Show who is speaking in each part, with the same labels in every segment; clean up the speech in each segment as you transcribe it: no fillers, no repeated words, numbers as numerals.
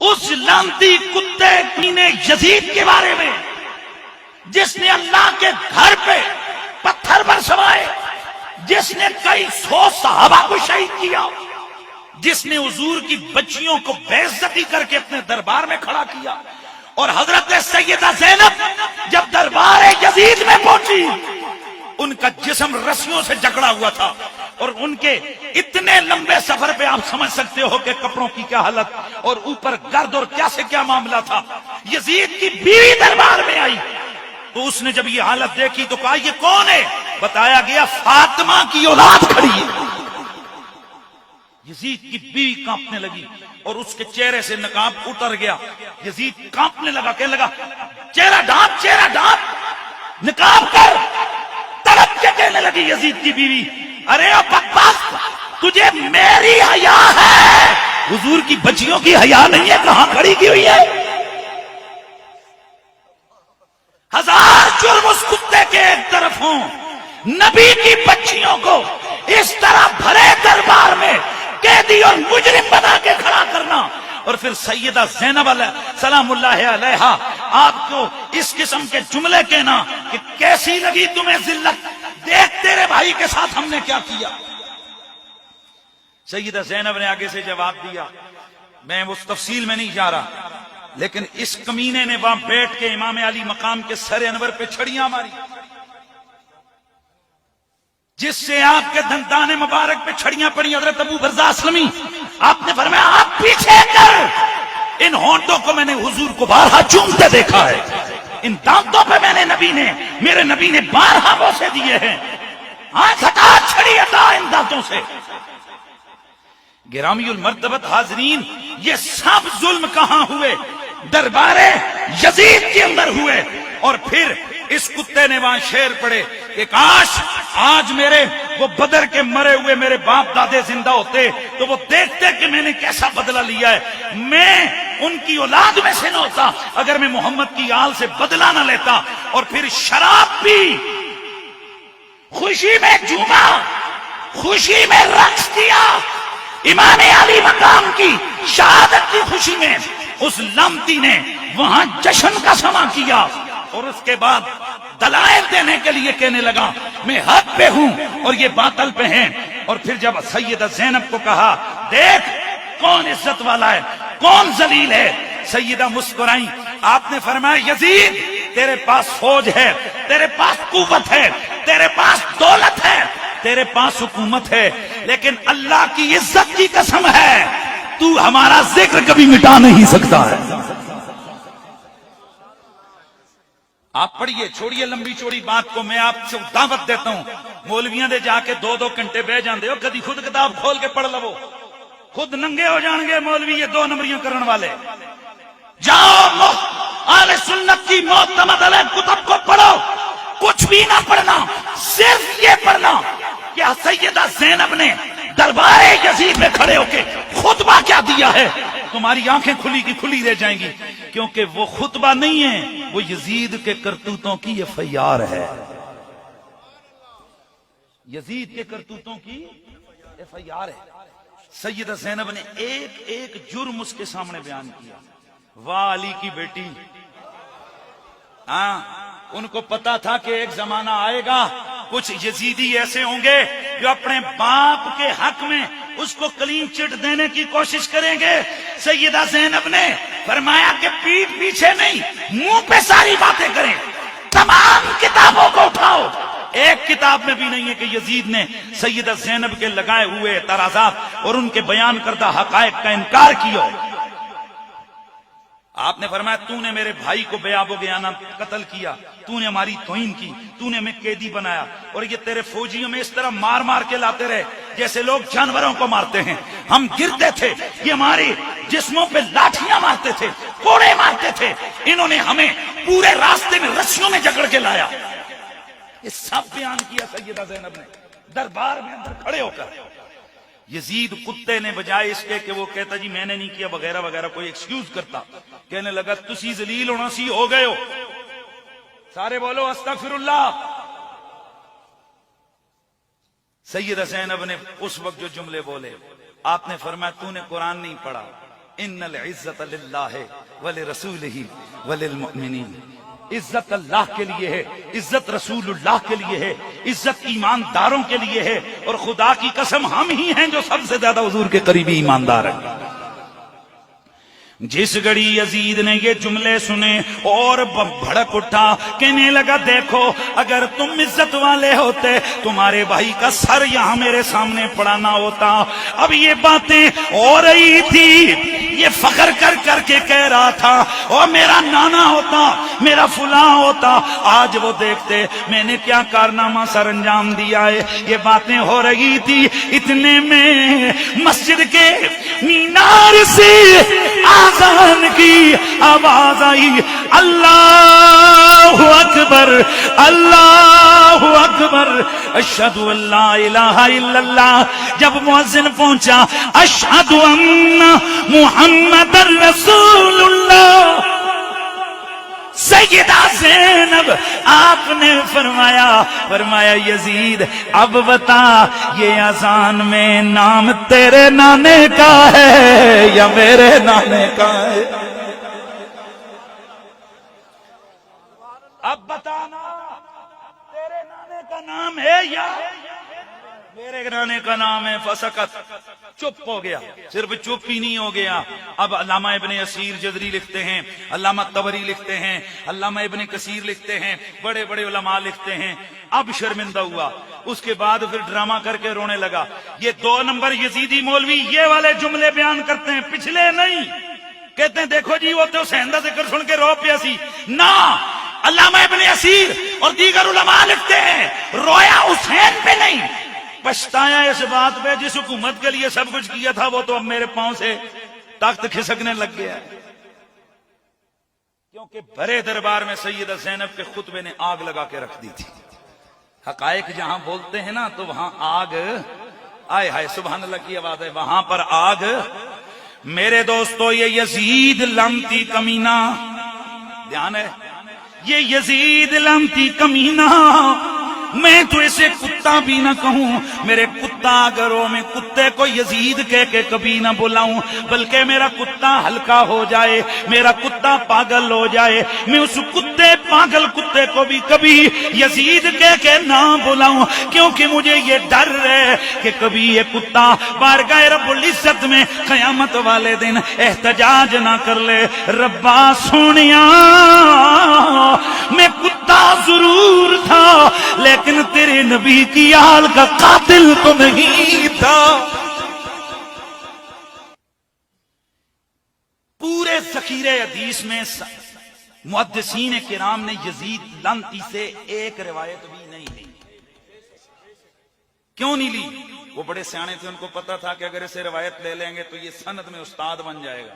Speaker 1: اس لعنتی کتے نے یزید کے بارے میں، جس نے اللہ کے گھر پہ پتھر برسوائے، جس نے کئی 100 صحابہ کو شہید کیا، جس نے حضور کی بچیوں کو بے عزتی کر کے اپنے دربار میں کھڑا کیا، اور حضرت سیدہ زینب جب دربار یزید میں پہنچی، ان کا جسم رسیوں سے جکڑا ہوا تھا، اور ان کے اتنے لمبے سفر پہ آپ سمجھ سکتے ہو کہ کپڑوں کی کیا حالت، اور اوپر گرد اور کیا سے کیا معاملہ تھا۔ یزید کی بیوی دربار میں آئی تو اس نے جب یہ حالت دیکھی تو کہا یہ کون ہے؟ بتایا گیا فاطمہ کی اولاد کھڑی ہے۔ یزید کی بیوی کانپنے لگی اور اس کے چہرے سے نقاب اتر گیا۔ یزید کانپنے لگا، کہنے لگا چہرہ ڈھانپ، چہرہ ڈھانپ، نقاب کر۔ تڑپ کے کہنے لگی یزید کی بیوی، ارے او بدبخت، تجھے میری حیا ہے، حضور کی بچیوں کی حیا نہیں ہے، کہاں کھڑی کی ہوئی ہے؟ ہزار جرم اس کتے کے ایک طرف ہوں، نبی کی بچیوں کو اس طرح بھرے دربار میں قیدی اور مجرم بنا کے کھڑا کرنا، اور پھر سیدہ زینب علیہ سلام اللہ علیہا آپ کو اس قسم کے جملے کہنا کہ کیسی لگی تمہیں ذلت، دیکھ تیرے بھائی کے ساتھ ہم نے کیا کیا۔ سیدہ زینب نے آگے سے جواب دیا، میں اس تفصیل میں نہیں جا رہا، لیکن اس کمینے نے وہاں بیٹھ کے امام علی مقام کے سر انور پہ چھڑیاں ماری، جس سے آپ کے دندان مبارک پہ چھڑیاں پڑی۔ حضرت ابو برزہ اسلمی آپ نے فرمایا آپ پیچھے کر، ان ہونٹوں کو میں نے حضور کو بارہا چومتے دیکھا ہے، ان دانتوں پہ میرے نبی نے بارہا بوسے دیے ہیں، ہاتھ ہٹا، چھڑی ہٹا ان دانتوں سے۔ گرامی المرتبت حاضرین، یہ سب ظلم کہاں ہوئے؟ دربار یزید کے اندر ہوئے۔ اور پھر اس کتے نے وہاں شعر پڑے کہ کاش آج وہ بدر کے مرے ہوئے میرے باپ دادے زندہ ہوتے تو وہ دیکھتے کہ میں نے کیسا بدلہ لیا ہے، میں ان کی اولاد میں سے نہ ہوتا اگر میں محمد کی آل سے بدلہ نہ لیتا۔ اور پھر شراب پی، خوشی میں جھوما، خوشی میں رقص کیا، امام علی مقام کی شہادت کی خوشی میں اس لمتی نے وہاں جشن کا سما کیا، اور اس کے بعد دلائل دینے کے لیے کہنے لگا میں حق پہ ہوں اور یہ باطل پہ ہیں۔ اور پھر جب سیدہ زینب کو کہا دیکھ کون عزت والا ہے، کون ذلیل ہے، سیدہ مسکرائی۔ آپ نے فرمایا یزید تیرے پاس فوج ہے، تیرے پاس قوت ہے، تیرے پاس دولت ہے، تیرے پاس حکومت ہے، لیکن اللہ کی عزت کی قسم ہے تو ہمارا ذکر کبھی مٹا نہیں سکتا ہے۔ آپ پڑھیے، چھوڑیے لمبی چوڑی بات کو، میں آپ سے دعوت دیتا ہوں، مولویاں دے جا کے 2-2 گھنٹے بہ جاندے ہو، کدی خود کتاب کھول کے پڑھ لو، خود ننگے ہو جان گے مولوی یہ 2 نمبریاں کرن والے۔ جاؤ اہل سنت کی معتمد علیہ کتب کو پڑھو، کچھ بھی نہ پڑھنا، صرف یہ پڑھنا کہ سیدہ زینب نے دربار یزید میں کھڑے ہو کے خطبہ کیا دیا ہے، تمہاری آنکھیں کھلی کی کھلی رہ جائیں گی، کیونکہ وہ خطبہ نہیں ہے، وہ یزید کے کرتوتوں کی ایف آئی آر ہے، یزید کے کرتوتوں کی ایف آئی آر ہے۔ سیدہ زینب نے ایک ایک جرم اس کے سامنے بیان کیا۔ واہ علی کی بیٹی، ہاں ان کو پتا تھا کہ ایک زمانہ آئے گا کچھ یزیدی ایسے ہوں گے جو اپنے باپ کے حق میں اس کو کلین چٹ دینے کی کوشش کریں گے۔ سیدہ زینب نے فرمایا کہ پیٹ پیچھے نہیں، منہ پہ ساری باتیں کریں، تمام کتابوں کو اٹھاؤ، ایک کتاب میں بھی نہیں ہے کہ یزید نے سیدہ زینب کے لگائے ہوئے اعتراضات اور ان کے بیان کردہ حقائق کا انکار کیا۔ آپ نے فرمایا تو نے میرے بھائی کو بے آب و گیانہ قتل کیا، تو نے ہماری توہین کی، تو نے ہمیں قیدی بنایا، اور یہ تیرے فوجیوں میں اس طرح مار مار کے لاتے رہے جیسے لوگ جانوروں کو مارتے ہیں، ہم گرتے تھے، یہ ہمارے جسموں پہ لاٹھیاں مارتے تھے، کوڑے مارتے تھے، انہوں نے ہمیں پورے راستے میں رسیوں میں جکڑ کے لایا۔ یہ سب بیان کیا سیدہ زینب نے دربار میں اندر کھڑے ہو کر۔ یزید کتے نے بجائے اس کے کہ وہ کہتا جی میں نے نہیں کیا وغیرہ وغیرہ کوئی ایکسکیوز کرتا، کہنے لگا تسی ذلیل ہونا سی ہو گئے ہو، سارے بولو استغفر اللہ۔ سیدہ زینب نے اس وقت جو جملے بولے، آپ نے فرمایا تو نے قرآن نہیں پڑھا، ان العزت للہ ولرسولہ وللمؤمنین. عزت اللہ کے لیے ہے، عزت رسول اللہ کے لیے ہے، عزت ایمانداروں کے لیے ہے، اور خدا کی قسم ہم ہی ہیں جو سب سے زیادہ حضور کے قریبی ایماندار ہیں. جس گھڑی یزید نے یہ جملے سنے اور بھڑک اٹھا، کہنے لگا دیکھو اگر تم عزت والے ہوتے تمہارے بھائی کا سر یہاں میرے سامنے پڑا نہ ہوتا. اب یہ باتیں ہو رہی تھی، یہ فخر کر کر کے کہہ رہا تھا اور میرا نانا ہوتا، میرا فلاں ہوتا، آج وہ دیکھتے میں نے کیا کارنامہ سر انجام دیا ہے. یہ باتیں ہو رہی تھی، اتنے میں مسجد کے مینار سے آذان کی آواز آئی، اللہ اکبر اللہ اکبر اشہد ان لا الہ الا اللہ. جب مؤذن پہنچا، اشہد ان محمد رسول اللہ، سیدہ زینب آپ نے فرمایا یزید اب بتا یہ اذان میں نام تیرے نانے کا ہے یا میرے نانے کا ہے؟ اب بتانا تیرے نانے کا نام ہے یا میرے نانے کا نام ہے. فسکت، چپ ہو گیا. صرف چپ ہی نہیں ہو گیا، اب علامہ ابن اسیر جزری لکھتے ہیں، علامہ طبری لکھتے ہیں، علامہ ابن کثیر لکھتے ہیں، بڑے بڑے علماء لکھتے ہیں اب شرمندہ ہوا. اس کے بعد پھر ڈرامہ کر کے رونے لگا. یہ 2 نمبر یزیدی مولوی یہ والے جملے بیان کرتے ہیں، پچھلے نہیں. کہتے ہیں دیکھو جی وہ تو حسین دا ذکر سن کے رو پیا سی نا. علامہ ابن اسیر اور دیگر علماء لکھتے ہیں رویا حسین پہ نہیں، پچھتایا اس بات پہ جس حکومت کے لیے سب کچھ کیا تھا وہ تو اب میرے پاؤں سے تخت کھسکنے لگ گیا. کیونکہ بڑے دربار میں سیدہ زینب کے خطبے نے آگ لگا کے رکھ دی تھی. حقائق جہاں بولتے ہیں نا تو وہاں آگ، آئے ہائے سبحان اللہ کی آواز ہے، وہاں پر آگ. میرے دوستو یہ یزید لعنتی کمینہ، دھیان ہے، یہ یزید لعنتی کمینہ، میں تو اسے کتا بھی نہ کہوں، میرے کتا گھروں میں کتے کو یزید کہہ کے کبھی نہ بلاؤں، بلکہ میرا کتا ہلکا ہو جائے، میرا کتا پاگل ہو جائے، میں اس کتے پاگل کتے کو بھی کبھی یزید کہہ کے نہ بلاؤں، کیونکہ مجھے یہ ڈر ہے کہ کبھی یہ کتا بارگاہ رب العزت میں قیامت والے دن احتجاج نہ کر لے. ربا سونیا میں کتا ضرور تھا لیکن تیرے نبی کی آل کا قاتل تو نہیں تھا. پورے ذخیرے حدیث میں محدثین کرام نے یزید لعنتی سے ایک روایت بھی نہیں لی. کیوں نہیں لی؟ وہ بڑے سیانے تھے، ان کو پتا تھا کہ اگر اسے روایت لے لیں گے تو یہ سند میں استاد بن جائے گا.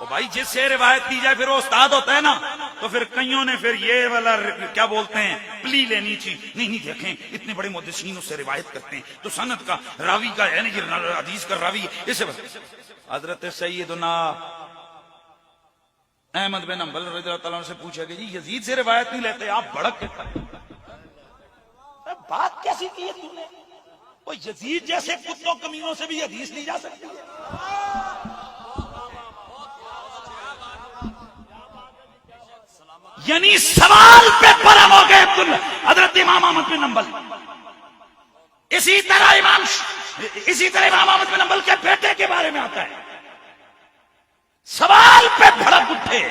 Speaker 1: بھائی جس سے روایت دی جائے پھر وہ استاد ہوتا ہے نا. تو پھر کئیوں نے پھر یہ والا کیا بولتے ہیں پلی لینی چاہیے، نہیں دیکھیں اتنے بڑے محدثین اس سے روایت کرتے ہیں تو سند کا راوی کا ہے نا، یہ حدیث کا راوی اسے. حضرت سیدنا احمد بن حنبل رضی اللہ تعالیٰ عنہ سے پوچھا کہ جی یزید سے روایت نہیں لیتے، آپ بھڑک کے بات کیسی کی ہے تم نے؟ وہ یزید جیسے کتوں کمینوں سے بھی حدیث لی جا سکتی ہے؟ یعنی سوال پہ پرم ہو گئے حضرت امام احمد بن حنبل. اسی طرح امام احمد بن حنبل کے بیٹے کے بارے میں آتا ہے، سوال پہ بھڑک اٹھے.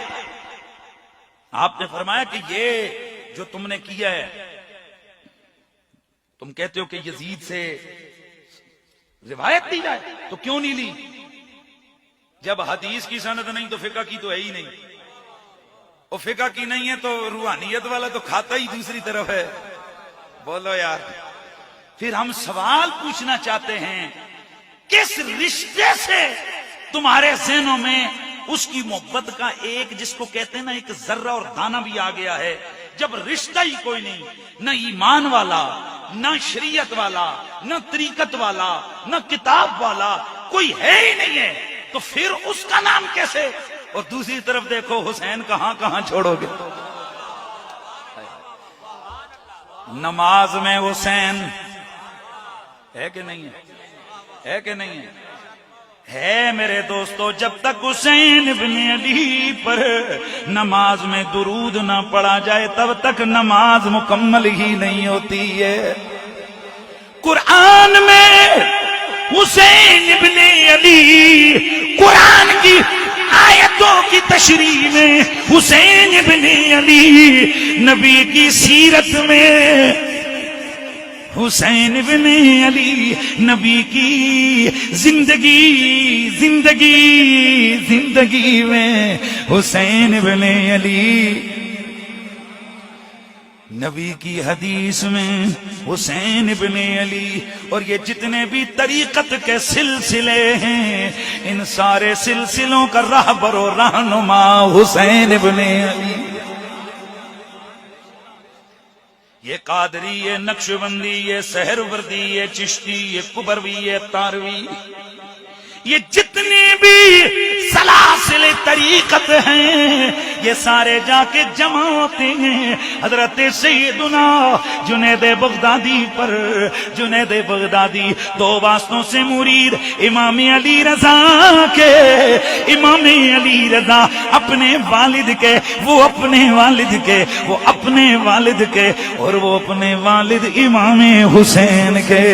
Speaker 1: آپ نے فرمایا کہ یہ جو تم نے کیا ہے، تم کہتے ہو کہ یزید سے روایت دی جائے تو کیوں نہیں لی؟ جب حدیث کی سند نہیں تو فقہ کی تو ہے ہی نہیں، اور فقہ کی نہیں ہے تو روحانیت والا تو کھاتا ہی دوسری طرف ہے. بولو یار. پھر ہم سوال پوچھنا چاہتے ہیں کس رشتے سے تمہارے ذہنوں میں اس کی محبت کا ایک جس کو کہتے ہیں نا ایک ذرہ اور دانہ بھی آ گیا ہے، جب رشتہ ہی کوئی نہیں، نہ ایمان والا، نہ شریعت والا، نہ طریقت والا، نہ کتاب والا، کوئی ہے ہی نہیں ہے، تو پھر اس کا نام کیسے؟ اور دوسری طرف دیکھو حسین کہاں کہاں چھوڑو گے. نماز میں حسین ہے کہ نہیں ہے؟ ہے کہ نہیں ہے؟ ہے میرے دوستو، جب تک حسین ابن علی پر نماز میں درود نہ پڑھا جائے تب تک نماز مکمل ہی نہیں ہوتی ہے۔ قرآن میں حسین ابن علی، قرآن کی آیتوں کی تشریح میں حسین ابن علی، نبی کی سیرت میں حسین ابن علی، نبی کی زندگی میں حسین ابن علی، نبی کی حدیث میں حسین ابن علی۔ اور یہ جتنے بھی طریقت کے سلسلے ہیں، ان سارے سلسلوں کا رہبر و رہنما حسین ابن علی۔ یہ قادری، یہ نقشبندی، یہ سہروردی، یہ چشتی، یہ کبروی، یہ تاروی، یہ جتنی بھی سلاسل طریقت ہیں، یہ سارے جا کے جمع ہوتے ہیں حضرت سیدنا جنید بغدادی پر۔ جنید بغدادی دو واسطوں سے مرید امام علی رضا کے، امام علی رضا اپنے والد کے، وہ اپنے والد کے، وہ اپنے والد کے، اور وہ اپنے والد امام حسین کے۔